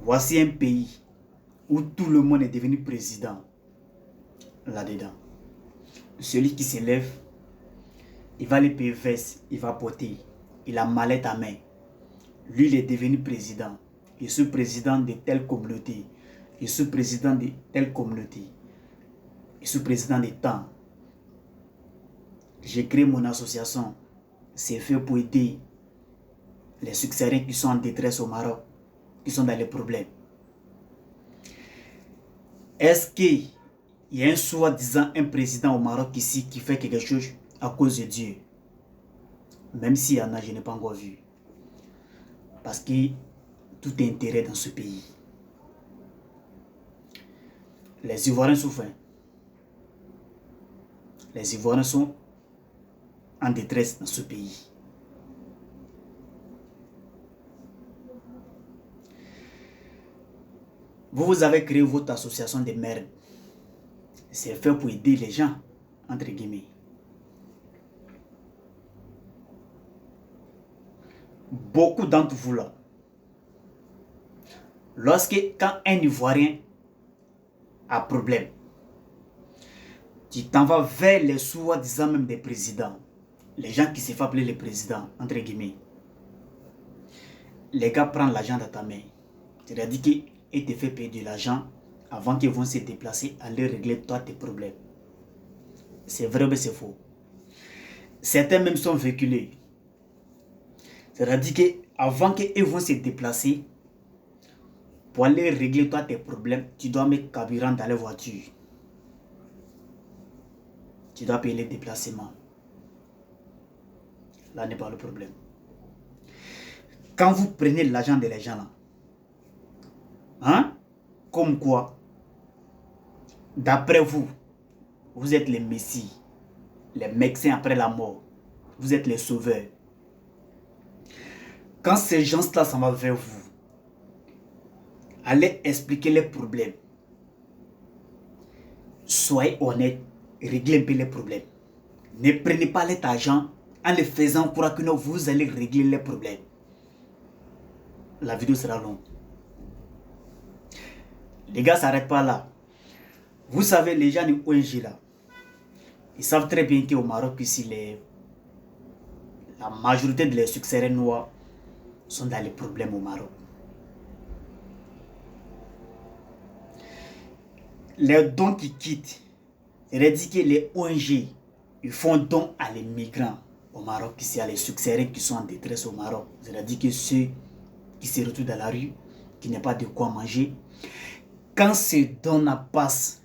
Voici un pays où tout le monde est devenu président là-dedans. Celui qui se lève, il va les PVS, il va porter, il a mallette à main. Lui, il est devenu président. Je suis président de telle communauté. Je suis président de telle communauté. Je suis président de tant. J'ai créé mon association. C'est fait pour aider les successeurs qui sont en détresse au Maroc, qui sont dans les problèmes. Est-ce qu'il y a un soi-disant un président au Maroc ici qui fait quelque chose à cause de Dieu? Même s'il y en a, je n'ai pas encore vu. Parce que tout est intérêt dans ce pays. Les Ivoiriens souffrent. Les Ivoiriens sont en détresse dans ce pays. Vous avez créé votre association de merde. C'est fait pour aider les gens, entre guillemets. Beaucoup d'entre vous là, quand un Ivoirien a problème, tu t'en vas vers les soi-disant même des présidents. Les gens qui se font appeler les présidents, entre guillemets. Les gars prennent l'argent dans ta main. C'est-à-dire qu'ils te font payer de l'argent avant qu'ils vont se déplacer, aller régler toi tes problèmes. C'est vrai mais c'est faux. Certains même sont véhiculés. C'est-à-dire qu'avant qu'ils vont se déplacer, pour aller régler toi tes problèmes, tu dois mettre carburant dans la voiture. Tu dois payer les déplacements. Là n'est pas le problème. Quand vous prenez l'argent de les gens là, hein, comme quoi, d'après vous, vous êtes les messies, les médecins après la mort, vous êtes les sauveurs. Quand ces gens-là s'en vont vers vous, allez expliquer les problèmes. Soyez honnête, réglez un peu les problèmes. Ne prenez pas cet argent en les faisant croire que non, vous allez régler les problèmes. La vidéo sera longue. Les gars, ça s'arrête pas là. Vous savez, les gens du ONG là, ils savent très bien qu'au Maroc, ici, la majorité des successeurs noirs sont dans les problèmes au Maroc. Les dons qui quittent, c'est-à-dire que les ONG, ils font don à les migrants au Maroc, ici, à les successeurs qui sont en détresse au Maroc. C'est-à-dire que ceux qui se retrouvent dans la rue, qui n'ont pas de quoi manger, quand ces dons passent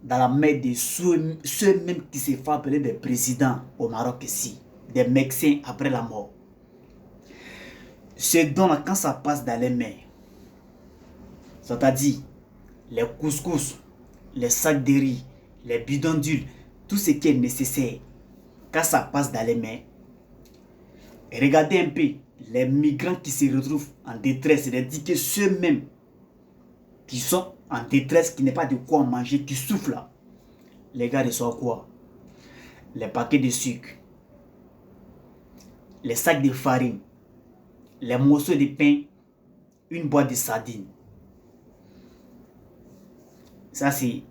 dans la main de ceux-mêmes qui se font appeler des présidents au Maroc ici, des médecins après la mort, ces dons-là, quand ça passe dans les mains, c'est-à-dire les couscous, les sacs de riz, les bidons d'huile, tout ce qui est nécessaire, quand ça passe dans les mains, regardez un peu les migrants qui se retrouvent en détresse, c'est-à-dire que ceux-mêmes qui sont en détresse, qui n'ont pas de quoi manger, qui souffrent là, les gars reçoivent quoi? Les paquets de sucre, les sacs de farine, les morceaux de pain, une boîte de sardines. Ça c'est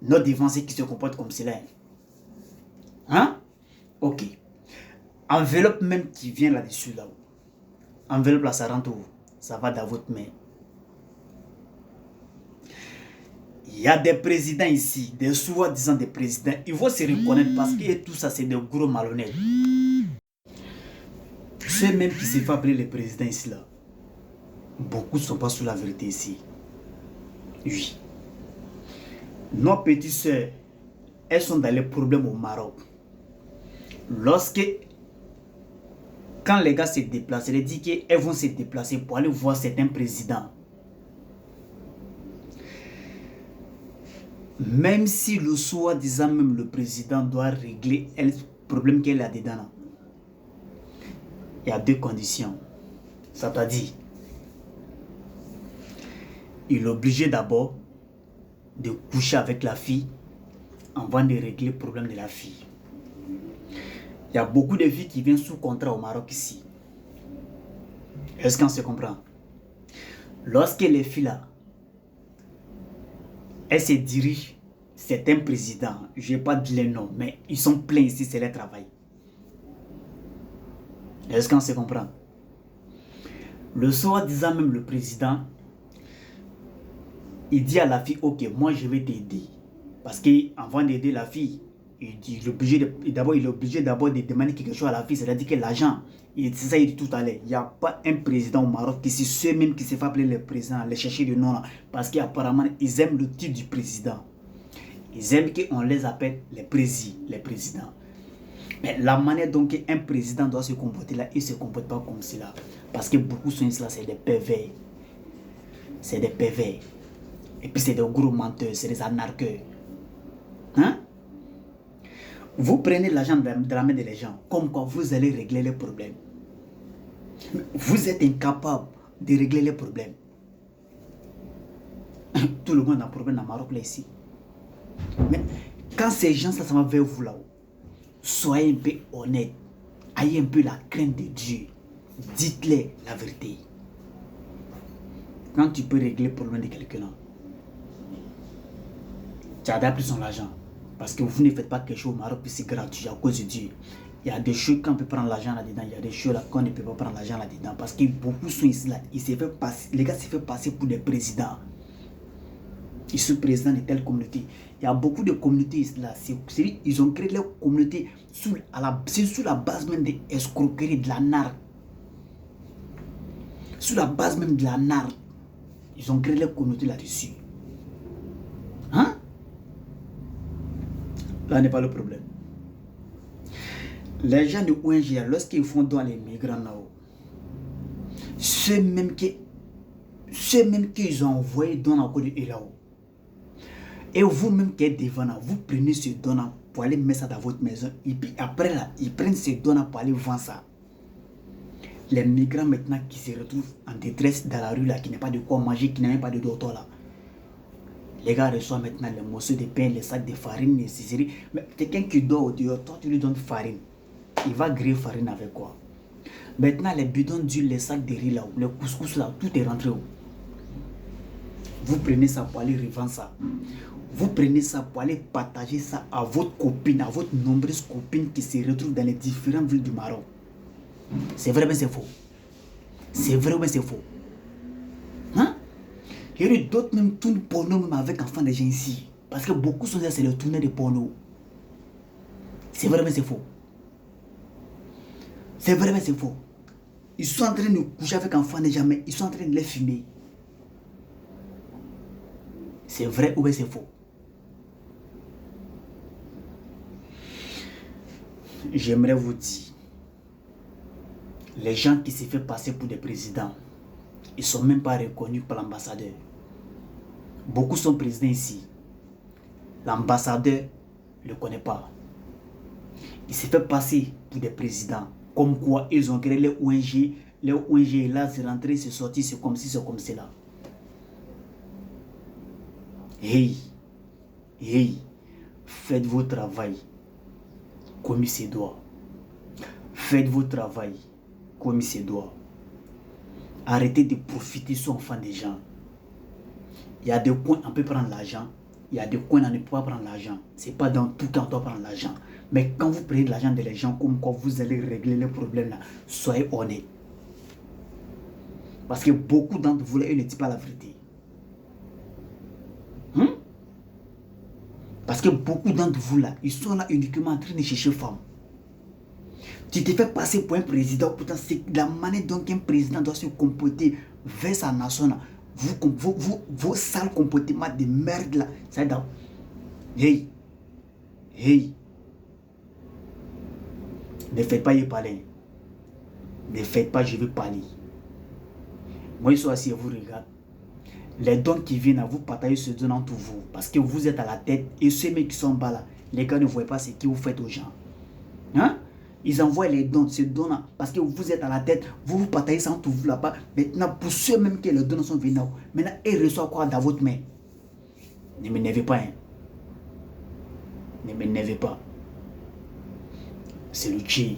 nos défenseurs qui se comportent comme cela. Hein? Ok. Enveloppe même qui vient là-dessus là. Enveloppe là, ça rentre où? Ça va dans votre main. Il y a des présidents ici, des soi-disant des présidents. Ils vont se reconnaître parce que tout ça, c'est des gros malhonnêtes. Ceux même qui se font appeler les présidents ici là, beaucoup ne sont pas sous la vérité ici. Oui. Nos petites sœurs, elles sont dans les problèmes au Maroc. Quand les gars se déplacent, elles disent qu'elles vont se déplacer pour aller voir certains présidents. Même si le soi-disant même le président doit régler le problème qu'elle a dedans, il y a deux conditions. Ça t'a dit, il est obligé d'abord de coucher avec la fille avant de régler le problème de la fille. Il y a beaucoup de filles qui viennent sous contrat au Maroc ici. Est-ce qu'on se comprend? Lorsque les filles là, elles se dirigent, c'est un président, je ne vais pas dire les noms, mais ils sont pleins ici, c'est leur travail. Est-ce qu'on se comprend? Le soir, disant même le président, il dit à la fille, ok, moi je vais t'aider. Parce qu'avant d'aider la fille, il est obligé d'abord de demander quelque chose à la fille, c'est-à-dire que l'argent, c'est ça il dit tout à l'heure, il n'y a pas un président au Maroc qui c'est ceux-mêmes qui se fait appeler le président, les chercher de nom là, parce qu'apparemment ils aiment le titre du président. Ils aiment qu'on les appelle les présidents. Mais la manière dont un président doit se comporter là, il ne se comporte pas comme cela. Parce que beaucoup sont là, c'est des pervers. C'est des pervers. Et puis c'est des gros menteurs, c'est des anarcheurs. Hein? Vous prenez l'argent de la main des gens, comme quoi vous allez régler les problèmes. Vous êtes incapable de régler les problèmes. Tout le monde a un problème dans le Maroc là ici. Mais quand ces gens ça va vers vous là-haut, soyez un peu honnête, ayez un peu la crainte de Dieu, dites-les la vérité. Quand tu peux régler le problème de quelqu'un, tu as pris son argent. Parce que vous ne faites pas quelque chose au Maroc, puis c'est gratuit à cause de Dieu. Il y a des choses qu'on peut prendre l'argent là-dedans, il y a des choses qu'on ne peut pas prendre l'argent là-dedans. Parce que beaucoup sont ici là, les gars se font passer pour des présidents. Ils sont présidents de telle communauté. Il y a beaucoup de communautés ici là. Ils ont créé leur communauté sous la base même de l'escroquerie, de la narque. Sous la base même de la narque. Ils ont créé leur communauté là-dessus. Hein? Là n'est pas le problème. Les gens de ONG, lorsqu'ils font dans les migrants là-haut, ceux même qu'ils ont envoyé dans la côte de là-haut, et vous-même qui êtes devant là, vous prenez ce don pour aller mettre ça dans votre maison, et puis après là, ils prennent ce don pour aller vendre ça. Les migrants maintenant qui se retrouvent en détresse dans la rue là, qui n'ont pas de quoi manger, qui n'ont même pas de docteur là, les gars reçoivent maintenant les morceaux de pain, les sacs de farine, les ciseries. Mais quelqu'un qui dort au dehors, toi tu lui donnes farine. Il va griller farine avec quoi? Maintenant les bidons d'huile, les sacs de riz là, les couscous là, tout est rentré où? Vous prenez ça pour aller revendre ça. Vous prenez ça pour aller partager ça à votre copine, à votre nombreuse copine qui se retrouve dans les différentes villes du Maroc. C'est vrai, mais c'est faux. C'est vrai, mais c'est faux. Hein? Il y a eu d'autres même tournent porno même avec enfants des gens ici. Parce que beaucoup sont là, c'est le tourneur de porno. C'est vrai, mais c'est faux. C'est vrai, mais c'est faux. Ils sont en train de coucher avec enfants des gens, mais ils sont en train de les filmer. C'est vrai ou bien c'est faux? J'aimerais vous dire, les gens qui se font passer pour des présidents, ils ne sont même pas reconnus par l'ambassadeur. Beaucoup sont présidents ici. L'ambassadeur ne le connaît pas. Il se fait passer pour des présidents. Comme quoi, ils ont créé les ONG. Les ONG, là, c'est rentré, c'est sorti, c'est comme ci, c'est comme cela. Hey, faites votre travail comme il se doit. Faites votre travail comme il se doit. Arrêtez de profiter sur l'enfant des gens. Il y a des coins on peut prendre l'argent. Il y a des coins on ne peut pas prendre l'argent. Ce n'est pas dans tout cas on doit prendre l'argent. Mais quand vous prenez l'argent des gens, comme quoi vous allez régler les problèmes là, soyez honnête. Parce que beaucoup d'entre vous là, ils ne disent pas la vérité. Parce que beaucoup d'entre vous là, ils sont là uniquement en train de chercher femme. Tu te fais passer pour un président, pourtant c'est la manière dont un président doit se comporter vers sa nation là. Vos sales comportements de merde là, ça dans. Hey, ne faites pas y parler. Ne faites pas, je vais parler. Moi, je suis assis et vous regarde. Les dons qui viennent à vous partager ce don entre vous. Parce que vous êtes à la tête et ceux qui sont en bas là, les gars ne voient pas ce que vous faites aux gens. Hein? Ils envoient les dons, ce don là, parce que vous êtes à la tête, vous partagez ça entre vous là-bas. Maintenant, pour ceux même qui les dons sont venus, maintenant, ils reçoivent quoi dans votre main? Ne m'énervez pas. Hein? Ne m'énervez pas. C'est le Tché.